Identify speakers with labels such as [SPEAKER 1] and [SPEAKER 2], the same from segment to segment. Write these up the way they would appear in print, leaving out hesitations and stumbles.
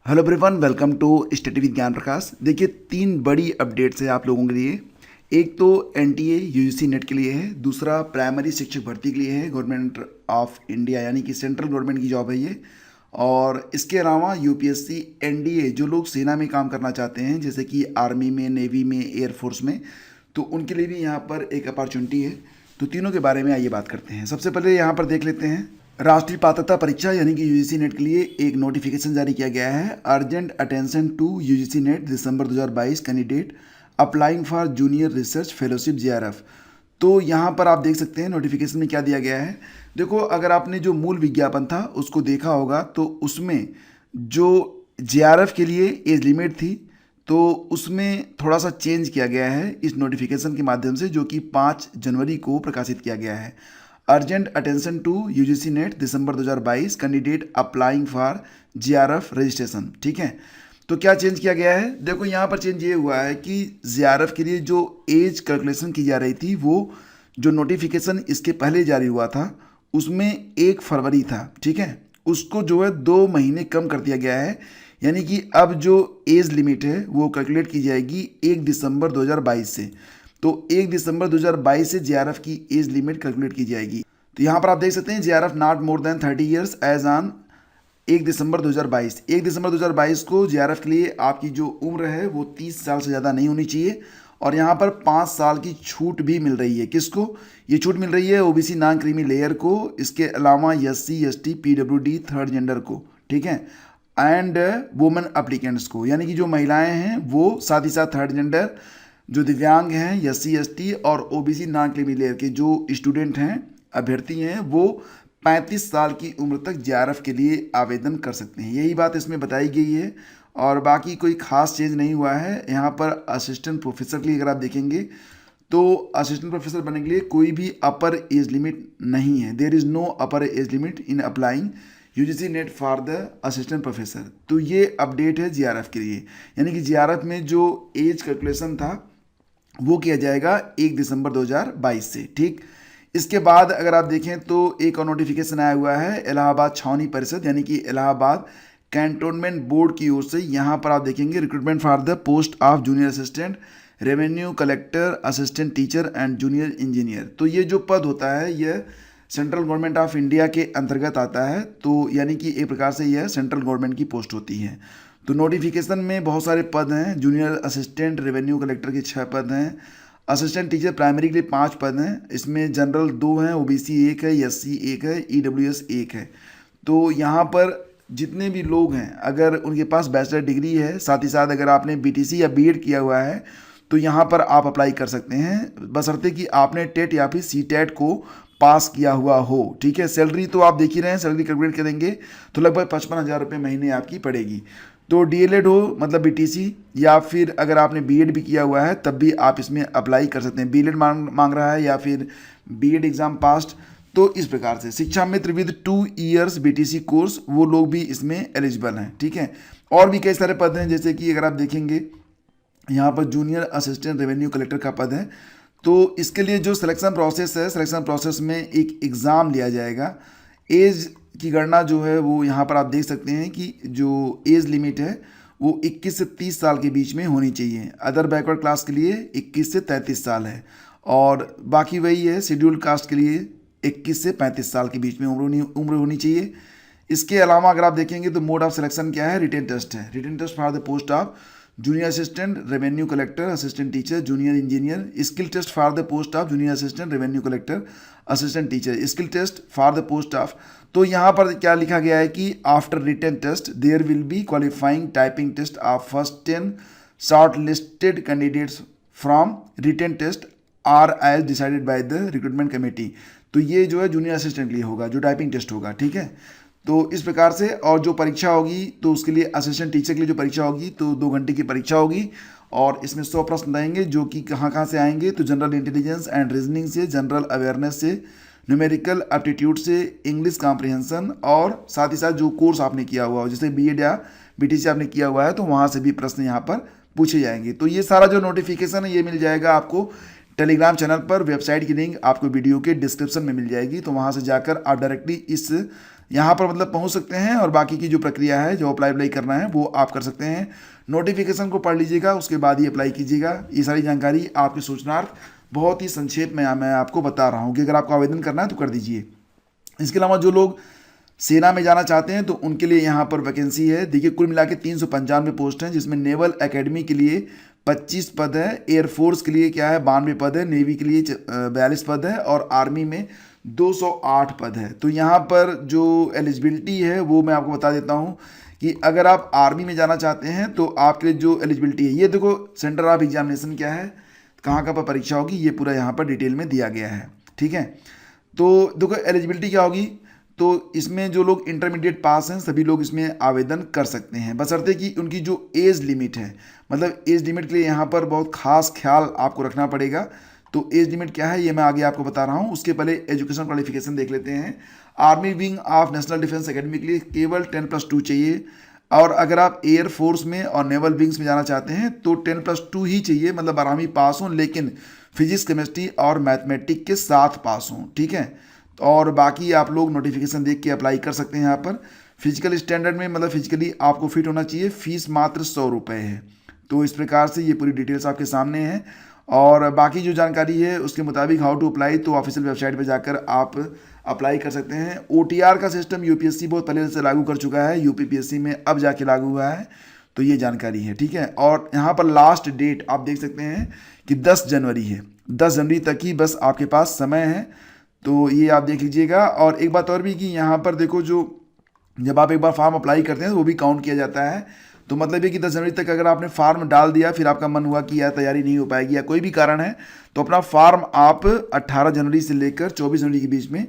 [SPEAKER 1] Hello everyone, welcome to study with Gyan Prakash. देखिए, तीन बड़ी अपडेट्स है आप लोगों के लिए। एक तो एनटीए यूजीसी नेट के लिए है, दूसरा प्राइमरी शिक्षक भर्ती के लिए है, गवर्नमेंट ऑफ इंडिया यानी कि सेंट्रल गवर्नमेंट की जॉब है ये। और इसके अलावा यूपीएससी एनडीए, जो लोग सेना में काम करना चाहते हैं जैसे कि आर्मी में, नेवी में, एयरफोर्स में, तो उनके लिए भी यहाँ पर एक अपॉर्चुनिटी है। तो तीनों के बारे में आइए बात करते हैं। सबसे पहले यहाँ पर देख लेते हैं, राष्ट्रीय पात्रता परीक्षा यानी कि यूजीसी नेट के लिए एक नोटिफिकेशन जारी किया गया है। Urgent attention to UGC NET December 2022 candidate applying for junior research fellowship JRF. तो यहाँ पर आप देख सकते हैं नोटिफिकेशन में क्या दिया गया है। देखो, अगर आपने जो मूल विज्ञापन था उसको देखा होगा तो उसमें जो जेआरएफ के लिए एज लिमिट थी तो उसमें थोड़ा सा चेंज किया गया है इस नोटिफिकेशन के माध्यम से, जो कि 5 जनवरी को प्रकाशित किया गया है। Urgent attention to UGC NET December 2022 candidate applying for JRF registration. ठीक है, तो क्या चेंज किया गया है? देखो, यहाँ पर चेंज ये हुआ है कि जेआरएफ के लिए जो एज कैलकुलेशन की जा रही थी, वो जो नोटिफिकेशन इसके पहले जारी हुआ था उसमें 1 फरवरी था। ठीक है, उसको जो है 2 महीने कम कर दिया गया है, यानी कि अब जो एज लिमिट है वो कैलकुलेट की जाएगी 1 दिसंबर 2022 से। तो 1 दिसंबर 2022 से जेआरएफ की एज लिमिट कैलकुलेट की जाएगी। तो यहाँ पर आप देख सकते हैं JRF not more than 30 years age on 1 दिसंबर 2022। 1 दिसंबर 2022 को जेआरएफ के लिए आपकी जो उम्र है वो 30 साल से ज़्यादा नहीं होनी चाहिए। और यहाँ पर 5 साल की छूट भी मिल रही है। किसको ये छूट मिल रही है? ओबीसी नॉन क्रीमी लेयर को, इसके अलावा SC ST PWD third gender को, ठीक है, एंड वुमेन अप्लीकेंट्स को, यानी कि जो महिलाएं हैं वो, साथ ही साथ थर्ड जेंडर, जो दिव्यांग हैं, एससी एसटी और ओबीसी नॉन क्रीमी लेयर के जो स्टूडेंट हैं, अभ्यर्थी हैं, वो 35 साल की उम्र तक जेआरएफ के लिए आवेदन कर सकते हैं। यही बात इसमें बताई गई है और बाकी कोई खास चेंज नहीं हुआ है। यहाँ पर असिस्टेंट प्रोफेसर के लिए अगर आप देखेंगे तो असिस्टेंट प्रोफेसर बनने के लिए कोई भी अपर एज लिमिट नहीं है। There is no upper age limit in applying UGC NET for the assistant professor. तो ये अपडेट है जेआरएफ के लिए, यानी कि जेआरएफ में जो एज कैलकुलेशन था वो किया जाएगा 1 दिसंबर 2022 से। ठीक, इसके बाद अगर आप देखें तो एक और नोटिफिकेशन आया हुआ है इलाहाबाद छावनी परिषद यानी कि इलाहाबाद कैंटोनमेंट बोर्ड की ओर से। यहाँ पर आप देखेंगे recruitment for the post of junior assistant, revenue collector, assistant teacher and junior engineer. तो ये जो पद होता है यह सेंट्रल गवर्नमेंट ऑफ इंडिया के अंतर्गत आता है। तो यानी कि एक प्रकार से यह सेंट्रल गवर्नमेंट की पोस्ट होती है। तो नोटिफिकेशन में बहुत सारे पद हैं। जूनियर असिस्टेंट रेवेन्यू कलेक्टर के 6 पद हैं, असिस्टेंट टीचर प्राइमरी के लिए 5 पद हैं, इसमें जनरल 2 हैं, ओबीसी 1 है, एससी 1 है, ईडब्ल्यूएस 1 है। तो यहाँ पर जितने भी लोग हैं अगर उनके पास बैचलर डिग्री है, साथ ही साथ अगर आपने बीटीसी या बीएड किया हुआ है तो यहाँ पर आप अप्लाई कर सकते हैं, बशर्ते कि आपने टेट या फिर सीटेट को पास किया हुआ हो। ठीक है, सैलरी तो आप देख ही रहे हैं, सैलरी कैलकुलेट करेंगे तो लगभग 55,000 रुपये महीने आपकी पड़ेगी। तो डीएलएड हो मतलब बीटीसी, या फिर अगर आपने बीएड भी किया हुआ है तब भी आप इसमें अप्लाई कर सकते हैं। बीएड मांग रहा है या फिर बीएड एग्ज़ाम पास्ट, तो इस प्रकार से शिक्षा मित्र विद 2 ईयर्स बीटीसी कोर्स, वो लोग भी इसमें एलिजिबल हैं। ठीक है, और भी कई सारे पद हैं, जैसे कि अगर आप देखेंगे यहाँ पर जूनियर असिस्टेंट रेवेन्यू कलेक्टर का पद है। तो इसके लिए जो सिलेक्शन प्रोसेस है, सिलेक्शन प्रोसेस में एक एग्ज़ाम लिया जाएगा। एज की गणना जो है वो यहाँ पर आप देख सकते हैं कि जो एज लिमिट है वो 21 से 30 साल के बीच में होनी चाहिए। अदर बैकवर्ड क्लास के लिए 21 से 33 साल है और बाकी वही है शेड्यूल्ड कास्ट के लिए 21 से 35 साल के बीच में उम्र होनी चाहिए। इसके अलावा अगर आप देखेंगे तो मोड ऑफ सिलेक्शन क्या है? रिटन टेस्ट है। Written test for the post of junior assistant revenue collector, assistant teacher, junior engineer. Skill test for the post of junior assistant revenue collector, assistant teacher. Skill test for the post of, तो यहाँ पर क्या लिखा गया है कि after written test there will be qualifying typing test of first 10 short listed candidates from written test are as decided by the recruitment committee. तो ये जो है जूनियर असिस्टेंट के लिए होगा, जो टाइपिंग टेस्ट होगा। ठीक है, तो इस प्रकार से, और जो परीक्षा होगी तो उसके लिए असिस्टेंट टीचर के लिए जो परीक्षा होगी तो 2 घंटे की परीक्षा होगी और इसमें 100 प्रश्न रहेंगे, जो कि कहाँ से आएंगे? तो जनरल इंटेलिजेंस एंड रीजनिंग से, जनरल अवेयरनेस से, न्यूमेरिकल एप्टीट्यूड से, इंग्लिश कॉम्प्रिहेंशन, और साथ ही साथ जो कोर्स आपने किया हुआ हो, जैसे बीएड या बीटीसी आपने किया हुआ है तो वहाँ से भी प्रश्न यहाँ पर पूछे जाएंगे। तो ये सारा जो नोटिफिकेशन है ये मिल जाएगा आपको टेलीग्राम चैनल पर। वेबसाइट की लिंक आपको वीडियो के डिस्क्रिप्शन में मिल जाएगी, तो वहाँ से जाकर आप डायरेक्टली इस यहाँ पर मतलब पहुँच सकते हैं और बाकी की जो प्रक्रिया है, जो अप्लाई करना है वो आप कर सकते हैं। नोटिफिकेशन को पढ़ लीजिएगा, उसके बाद ही अप्लाई कीजिएगा। ये सारी जानकारी आपके सूचनार्थ बहुत ही संक्षेप में मैं आपको बता रहा हूँ कि अगर आपको आवेदन करना है तो कर दीजिए। इसके अलावा जो लोग सेना में जाना चाहते हैं तो उनके लिए यहाँ पर वैकेंसी है। देखिए कुल मिला के 395 पोस्ट हैं, जिसमें नेवल एकेडमी के लिए 25 पद है, एयरफोर्स के लिए क्या है 92 पद है, नेवी के लिए 42 पद है और आर्मी में 208 पद है। तो यहाँ पर जो एलिजिबिलिटी है वो मैं आपको बता देता हूँ कि अगर आप आर्मी में जाना चाहते हैं तो आपके लिए जो एलिजिबिलिटी है, ये देखो सेंटर ऑफ एग्जामिनेशन क्या है, कहाँ कहाँ पर परीक्षा होगी, ये पूरा यहाँ पर डिटेल में दिया गया है। ठीक है, तो देखो एलिजिबिलिटी क्या होगी, तो इसमें जो लोग इंटरमीडिएट पास हैं सभी लोग इसमें आवेदन कर सकते हैं, बशर्ते कि उनकी जो एज लिमिट है, मतलब एज लिमिट के लिए यहाँ पर बहुत खास ख्याल आपको रखना पड़ेगा। तो एज लिमिट क्या है ये मैं आगे आपको बता रहा हूँ। उसके पहले एजुकेशन क्वालिफिकेशन देख लेते हैं। Army wing of national defence academy के लिए केवल 10+2 चाहिए, और अगर आप एयर फोर्स में और नेवल विंग्स में जाना चाहते हैं तो 10+2 ही चाहिए, मतलब 12वीं पास हों, लेकिन फिजिक्स केमिस्ट्री और मैथमेटिक के साथ पास हों। ठीक है, और बाकी आप लोग नोटिफिकेशन देख के अप्लाई कर सकते हैं। यहाँ पर फिजिकल स्टैंडर्ड में मतलब फिजिकली आपको फिट होना चाहिए, फीस मात्र 100 रुपये है। तो इस प्रकार से ये पूरी डिटेल्स आपके सामने है, और बाकी जो जानकारी है उसके मुताबिक हाउ टू अप्लाई तो ऑफिशियल वेबसाइट पर जाकर आप अप्लाई कर सकते हैं। OTR का सिस्टम यूपीएससी बहुत पहले से लागू कर चुका है, यूपीपीएससी में अब जाके लागू हुआ है, तो ये जानकारी है। ठीक है, और यहाँ पर लास्ट डेट आप देख सकते हैं कि 10 जनवरी है, 10 जनवरी तक ही बस आपके पास समय है, तो ये आप देख लीजिएगा। और एक बात और भी कि यहाँ पर देखो, जो जब आप एक बार फॉर्म अप्लाई करते हैं तो वो भी काउंट किया जाता है। तो मतलब ये कि 10 जनवरी तक अगर आपने फार्म डाल दिया, फिर आपका मन हुआ कि यार तैयारी नहीं हो पाएगी या कोई भी कारण है, तो अपना फार्म आप 18 जनवरी से लेकर 24 जनवरी के बीच में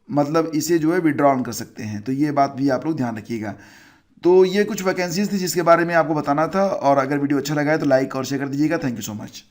[SPEAKER 1] मतलब इसे जो है विड्रॉ कर सकते हैं। तो ये बात भी आप लोग ध्यान रखिएगा। तो ये कुछ वैकेंसीज थी जिसके बारे में आपको बताना था, और अगर वीडियो अच्छा लगा है तो लाइक और शेयर कर दीजिएगा। Thank you so much.